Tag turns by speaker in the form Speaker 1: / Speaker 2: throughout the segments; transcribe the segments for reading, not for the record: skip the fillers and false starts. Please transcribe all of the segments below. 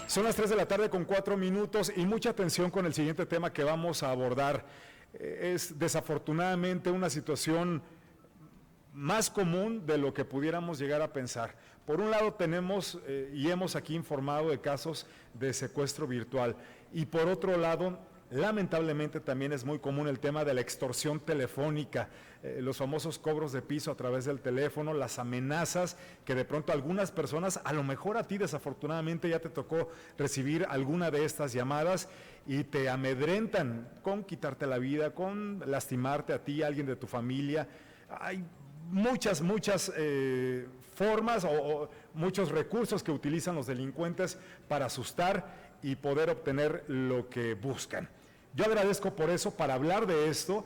Speaker 1: Son las 3 de la tarde con 4 minutos y mucha atención con el siguiente tema que vamos a abordar. Es desafortunadamente una situación más común de lo que pudiéramos llegar a pensar. Por un lado tenemos y hemos aquí informado de casos de secuestro virtual y por otro lado, lamentablemente también es muy común el tema de la extorsión telefónica, los famosos cobros de piso a través del teléfono, las amenazas que de pronto algunas personas, a lo mejor a ti desafortunadamente ya te tocó recibir alguna de estas llamadas y te amedrentan con quitarte la vida, con lastimarte a ti, a alguien de tu familia. Hay muchas formas o muchos recursos que utilizan los delincuentes para asustar y poder obtener lo que buscan. Yo agradezco por eso, para hablar de esto,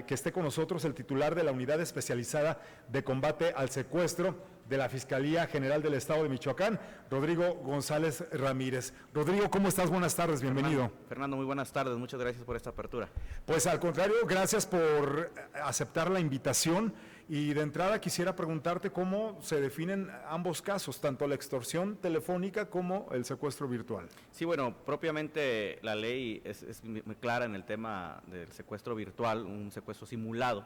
Speaker 1: que esté con nosotros el titular de la Unidad Especializada de Combate al Secuestro de la Fiscalía General del Estado de Michoacán, Rodrigo González Ramírez. Rodrigo, ¿cómo estás? Buenas tardes, bienvenido.
Speaker 2: Fernando, muy buenas tardes, muchas gracias por esta apertura.
Speaker 1: Pues al contrario, gracias por aceptar la invitación y de entrada quisiera preguntarte cómo se definen ambos casos, tanto la extorsión telefónica como el secuestro virtual.
Speaker 2: Sí, bueno, propiamente la ley es muy clara en el tema del secuestro virtual, un secuestro simulado,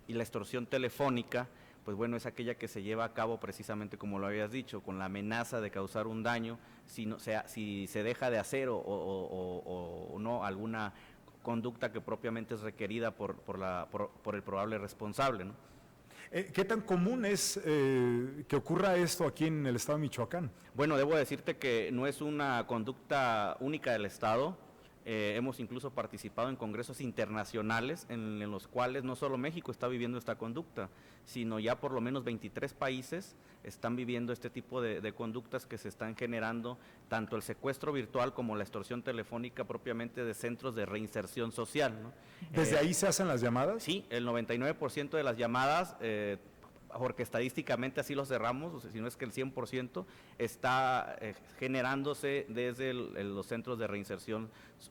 Speaker 2: y la extorsión telefónica, pues bueno, es aquella que se lleva a cabo precisamente como lo habías dicho, con la amenaza de causar un daño, si se deja de hacer o no alguna conducta que propiamente es requerida por el probable responsable, ¿no?
Speaker 1: ¿Qué tan común es que ocurra esto aquí en el estado de Michoacán?
Speaker 2: Bueno, debo decirte que no es una conducta única del estado. Hemos incluso participado en congresos internacionales en los cuales no solo México está viviendo esta conducta, sino ya por lo menos 23 países están viviendo este tipo de conductas que se están generando, tanto el secuestro virtual como la extorsión telefónica propiamente de centros de reinserción social, ¿no?
Speaker 1: ¿Desde ahí se hacen las llamadas?
Speaker 2: Sí, el 99% de las llamadas, porque estadísticamente así lo cerramos, o sea, si no es que el 100% está generándose desde los centros de reinserción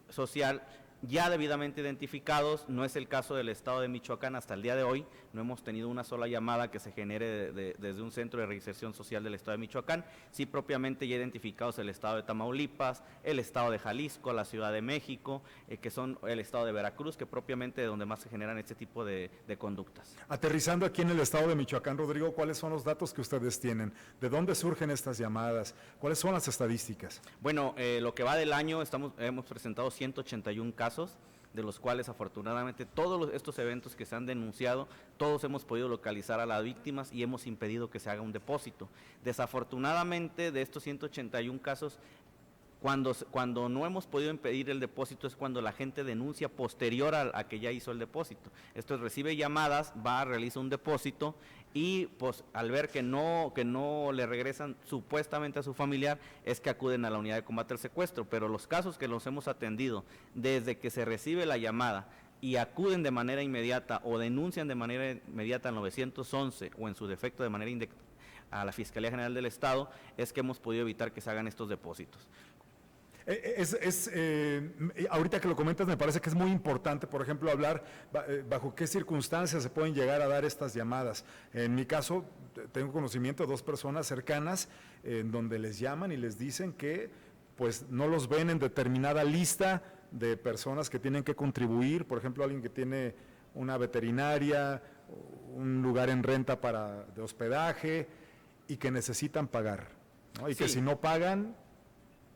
Speaker 2: social, ya debidamente identificados. No es el caso del estado de Michoacán hasta el día de hoy, no hemos tenido una sola llamada que se genere desde un centro de reinserción social del estado de Michoacán, sí propiamente ya identificados el estado de Tamaulipas, el estado de Jalisco, la Ciudad de México, que son el estado de Veracruz, que propiamente de donde más se generan este tipo de conductas.
Speaker 1: Aterrizando aquí en el estado de Michoacán, Rodrigo, ¿cuáles son los datos que ustedes tienen? ¿De dónde surgen estas llamadas? ¿Cuáles son las estadísticas?
Speaker 2: Bueno, lo que va del año hemos presentado 181 casos, de los cuales afortunadamente todos estos eventos que se han denunciado, todos hemos podido localizar a las víctimas y hemos impedido que se haga un depósito. Desafortunadamente, de estos 181 casos, cuando no hemos podido impedir el depósito es cuando la gente denuncia posterior a que ya hizo el depósito. Esto es, recibe llamadas, va, realiza un depósito y pues al ver que no le regresan supuestamente a su familiar, es que acuden a la unidad de combate al secuestro. Pero los casos que los hemos atendido desde que se recibe la llamada y acuden de manera inmediata o denuncian de manera inmediata al 911 o en su defecto de manera a la Fiscalía General del Estado, es que hemos podido evitar que se hagan estos depósitos.
Speaker 1: Ahorita que lo comentas me parece que es muy importante, por ejemplo, hablar bajo qué circunstancias se pueden llegar a dar estas llamadas. En mi caso, tengo conocimiento de dos personas cercanas en donde les llaman y les dicen que pues no los ven en determinada lista de personas que tienen que contribuir, por ejemplo, alguien que tiene una veterinaria, un lugar en renta de hospedaje y que necesitan pagar, ¿no? Y sí, que si no pagan,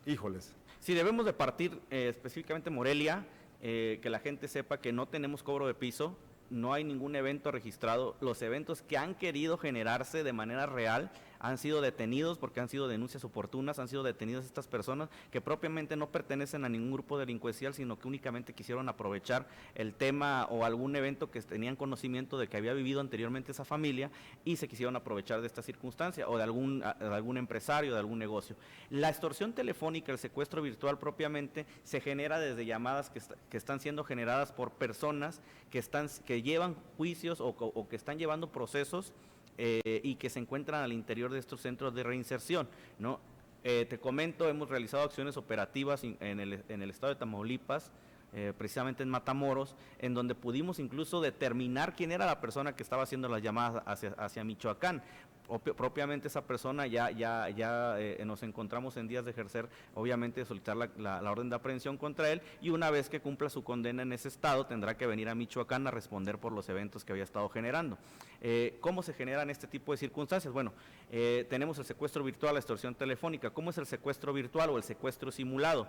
Speaker 1: híjoles.
Speaker 2: Sí, debemos de partir específicamente Morelia, que la gente sepa que no tenemos cobro de piso, no hay ningún evento registrado. Los eventos que han querido generarse de manera real han sido detenidos porque han sido denuncias oportunas, han sido detenidas estas personas que propiamente no pertenecen a ningún grupo delincuencial, sino que únicamente quisieron aprovechar el tema o algún evento que tenían conocimiento de que había vivido anteriormente esa familia y se quisieron aprovechar de esta circunstancia o de algún empresario, de algún negocio. La extorsión telefónica, el secuestro virtual propiamente se genera desde llamadas que están siendo generadas por personas que llevan juicios o que están llevando procesos y que se encuentran al interior de estos centros de reinserción, ¿no? Te comento, hemos realizado acciones operativas en el estado de Tamaulipas, precisamente en Matamoros, en donde pudimos incluso determinar quién era la persona que estaba haciendo las llamadas hacia Michoacán. Propiamente esa persona ya nos encontramos en días de ejercer, obviamente, de solicitar la orden de aprehensión contra él, y una vez que cumpla su condena en ese estado tendrá que venir a Michoacán a responder por los eventos que había estado generando. ¿Cómo se generan este tipo de circunstancias? Bueno, tenemos el secuestro virtual, la extorsión telefónica. ¿Cómo es el secuestro virtual o el secuestro simulado?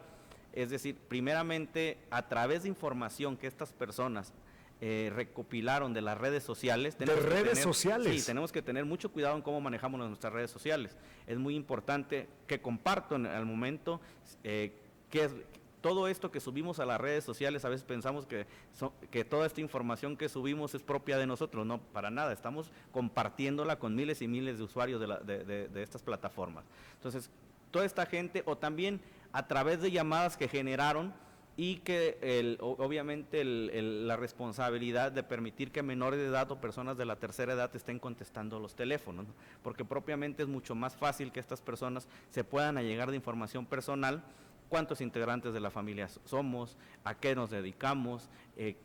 Speaker 2: Es decir, primeramente, a través de información que estas personas recopilaron de las redes sociales.
Speaker 1: ¿De redes sociales?
Speaker 2: Sí, tenemos que tener mucho cuidado en cómo manejamos nuestras redes sociales. Es muy importante que compartan al momento todo esto que subimos a las redes sociales. A veces pensamos que toda esta información que subimos es propia de nosotros. No, para nada, estamos compartiéndola con miles y miles de usuarios de estas plataformas. Entonces, toda esta gente, o también a través de llamadas que generaron, y que obviamente la responsabilidad de permitir que menores de edad o personas de la tercera edad estén contestando los teléfonos, ¿no? Porque propiamente es mucho más fácil que estas personas se puedan allegar de información personal, cuántos integrantes de la familia somos, a qué nos dedicamos,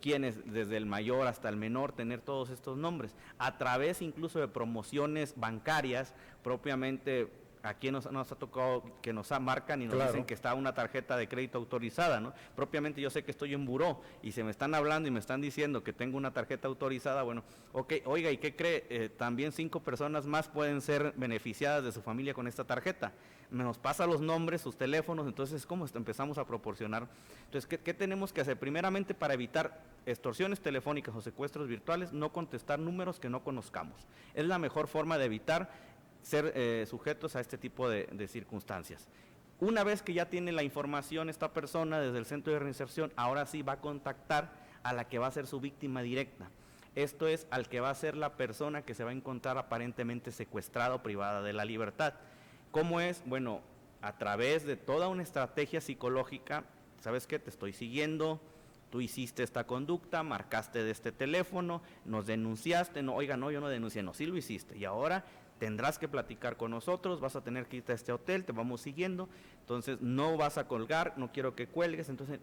Speaker 2: quiénes, desde el mayor hasta el menor, tener todos estos nombres, a través incluso de promociones bancarias, propiamente. Aquí nos ha tocado que nos marcan y nos dicen que está una tarjeta de crédito autorizada, ¿no? Propiamente yo sé que estoy en buró y se me están hablando y me están diciendo que tengo una tarjeta autorizada. Bueno, ok, oiga, ¿y qué cree? También 5 personas más pueden ser beneficiadas de su familia con esta tarjeta. Nos pasa los nombres, sus teléfonos, entonces ¿cómo empezamos a proporcionar? Entonces, ¿qué tenemos que hacer? Primeramente, para evitar extorsiones telefónicas o secuestros virtuales, no contestar números que no conozcamos. Es la mejor forma de evitar ser sujetos a este tipo de circunstancias. Una vez que ya tiene la información esta persona desde el centro de reinserción, ahora sí va a contactar a la que va a ser su víctima directa. Esto es, al que va a ser la persona que se va a encontrar aparentemente secuestrada o privada de la libertad. ¿Cómo es? Bueno, a través de toda una estrategia psicológica. ¿Sabes qué? Te estoy siguiendo, tú hiciste esta conducta, marcaste de este teléfono, nos denunciaste. No, oiga, no, yo no denuncié, no, sí lo hiciste, y ahora tendrás que platicar con nosotros, vas a tener que irte a este hotel, te vamos siguiendo, entonces no vas a colgar, no quiero que cuelgues. Entonces,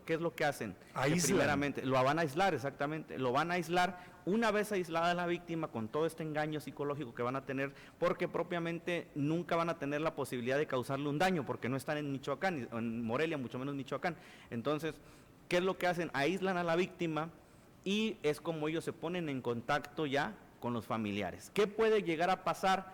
Speaker 2: ¿qué es lo que hacen? Que primeramente lo van a aislar, exactamente, lo van a aislar. Una vez aislada la víctima, con todo este engaño psicológico que van a tener, porque propiamente nunca van a tener la posibilidad de causarle un daño, porque no están en Michoacán, en Morelia, mucho menos Michoacán. Entonces, ¿qué es lo que hacen? Aíslan a la víctima, y es como ellos se ponen en contacto ya con los familiares. ¿Qué puede llegar a pasar?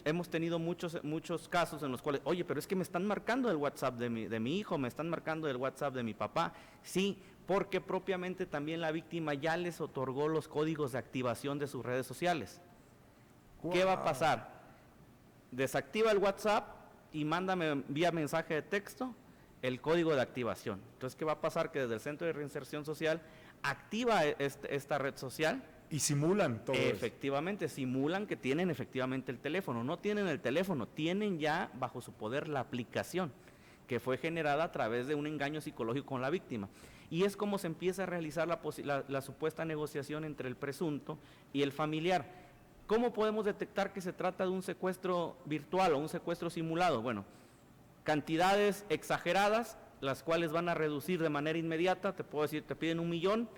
Speaker 2: Hemos tenido muchos casos en los cuales, oye, pero es que me están marcando el WhatsApp de mi hijo, me están marcando el WhatsApp de mi papá. Sí, porque propiamente también la víctima ya les otorgó los códigos de activación de sus redes sociales. Wow. ¿Qué va a pasar? Desactiva el WhatsApp y mándame vía mensaje de texto el código de activación. Entonces, ¿qué va a pasar? Que desde el Centro de Reinserción Social activa esta red social.
Speaker 1: Y simulan todo
Speaker 2: efectivamente, simulan que tienen efectivamente el teléfono. No tienen el teléfono, tienen ya bajo su poder la aplicación que fue generada a través de un engaño psicológico con la víctima. Y es como se empieza a realizar la supuesta negociación entre el presunto y el familiar. ¿Cómo podemos detectar que se trata de un secuestro virtual o un secuestro simulado? Bueno, cantidades exageradas, las cuales van a reducir de manera inmediata. Te puedo decir, te piden 1 millón,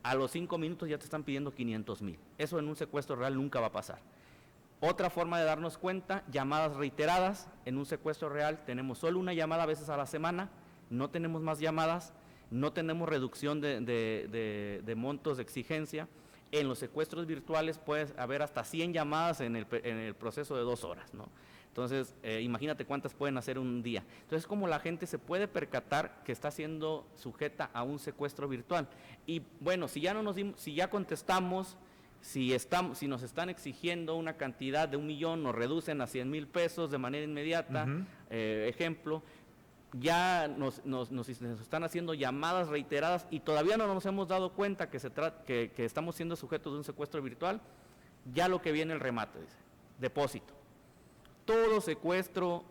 Speaker 2: a los 5 minutos ya te están pidiendo 500,000. Eso en un secuestro real nunca va a pasar. Otra forma de darnos cuenta, llamadas reiteradas. En un secuestro real tenemos solo una llamada a veces a la semana, no tenemos más llamadas, no tenemos reducción de montos de exigencia. En los secuestros virtuales puede haber hasta 100 llamadas en el proceso de 2 horas, ¿no? Entonces, imagínate cuántas pueden hacer un día. Entonces, como la gente se puede percatar que está siendo sujeta a un secuestro virtual. Y bueno, si ya contestamos, si nos están exigiendo una cantidad de 1 millón, nos reducen a 100,000 pesos de manera inmediata, ejemplo, ya nos están haciendo llamadas reiteradas y todavía no nos hemos dado cuenta que estamos siendo sujetos de un secuestro virtual. Ya lo que viene el remate, dice, depósito. Todo secuestro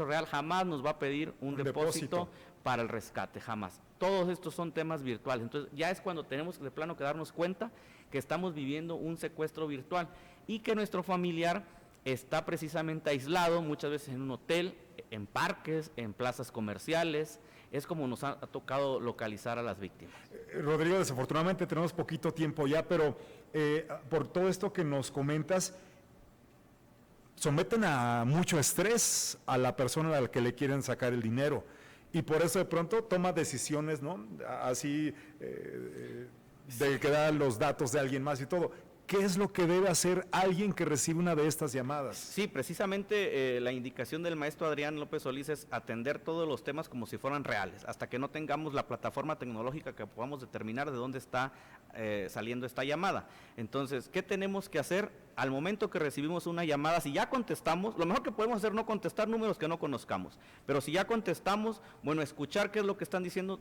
Speaker 2: real jamás nos va a pedir un depósito para el rescate, jamás. Todos estos son temas virtuales. Entonces ya es cuando tenemos de plano que darnos cuenta que estamos viviendo un secuestro virtual y que nuestro familiar está precisamente aislado, muchas veces en un hotel, en parques, en plazas comerciales, es como nos ha tocado localizar a las víctimas.
Speaker 1: Rodrigo, desafortunadamente tenemos poquito tiempo ya, pero por todo esto que nos comentas, someten a mucho estrés a la persona a la que le quieren sacar el dinero y por eso de pronto toma decisiones, ¿no? Así de que da los datos de alguien más y todo. ¿Qué es lo que debe hacer alguien que recibe una de estas llamadas?
Speaker 2: Sí, precisamente la indicación del maestro Adrián López Solís es atender todos los temas como si fueran reales, hasta que no tengamos la plataforma tecnológica que podamos determinar de dónde está saliendo esta llamada. Entonces, ¿qué tenemos que hacer? Al momento que recibimos una llamada, si ya contestamos, lo mejor que podemos hacer es no contestar números que no conozcamos, pero si ya contestamos, bueno, escuchar qué es lo que están diciendo,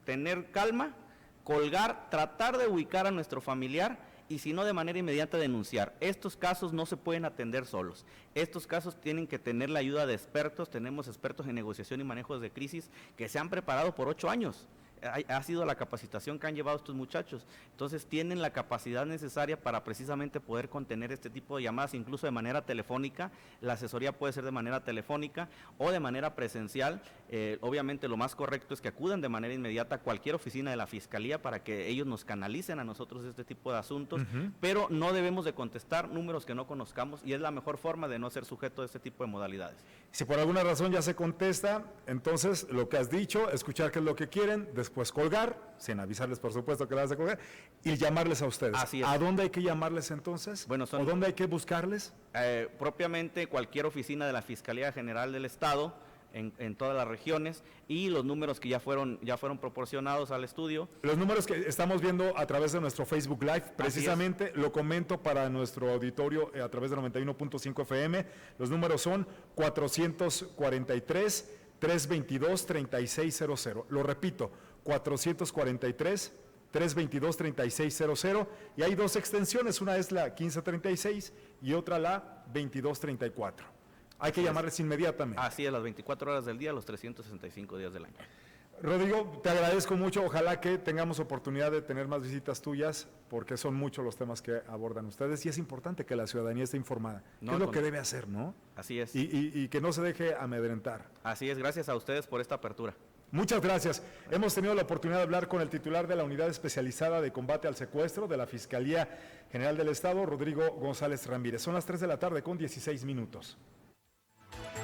Speaker 2: tener calma, colgar, tratar de ubicar a nuestro familiar, y si no, de manera inmediata denunciar. Estos casos no se pueden atender solos. Estos casos tienen que tener la ayuda de expertos. Tenemos expertos en negociación y manejo de crisis que se han preparado por 8 años. Ha sido la capacitación que han llevado estos muchachos. Entonces tienen la capacidad necesaria para precisamente poder contener este tipo de llamadas, incluso de manera telefónica. La asesoría puede ser de manera telefónica o de manera presencial. Obviamente lo más correcto es que acudan de manera inmediata a cualquier oficina de la Fiscalía para que ellos nos canalicen a nosotros este tipo de asuntos, pero no debemos de contestar números que no conozcamos y es la mejor forma de no ser sujeto de este tipo de modalidades.
Speaker 1: Si por alguna razón ya se contesta, entonces lo que has dicho, escuchar qué es lo que quieren, después colgar, sin avisarles por supuesto que la vas a colgar, y llamarles a ustedes.
Speaker 2: Así es.
Speaker 1: ¿A dónde hay que llamarles entonces?
Speaker 2: Bueno,
Speaker 1: ¿O dónde hay que buscarles?
Speaker 2: Propiamente cualquier oficina de la Fiscalía General del Estado, en todas las regiones, y los números que ya fueron proporcionados al estudio.
Speaker 1: Los números que estamos viendo a través de nuestro Facebook Live, precisamente lo comento para nuestro auditorio a través de 91.5 FM, los números son 443-322-3600, lo repito, 443-322-3600, y hay 2 extensiones, una es la 1536 y otra la 2234. Hay que llamarles inmediatamente.
Speaker 2: Así es, las 24 horas del día, los 365 días del año.
Speaker 1: Rodrigo, te agradezco mucho. Ojalá que tengamos oportunidad de tener más visitas tuyas, porque son muchos los temas que abordan ustedes y es importante que la ciudadanía esté informada. ¿Qué es lo que debe hacer, no?
Speaker 2: Así es.
Speaker 1: Y que no se deje amedrentar.
Speaker 2: Así es, gracias a ustedes por esta apertura.
Speaker 1: Muchas gracias. Hemos tenido la oportunidad de hablar con el titular de la Unidad Especializada de Combate al Secuestro de la Fiscalía General del Estado, Rodrigo González Ramírez. Son las 3 de la tarde con 16 minutos.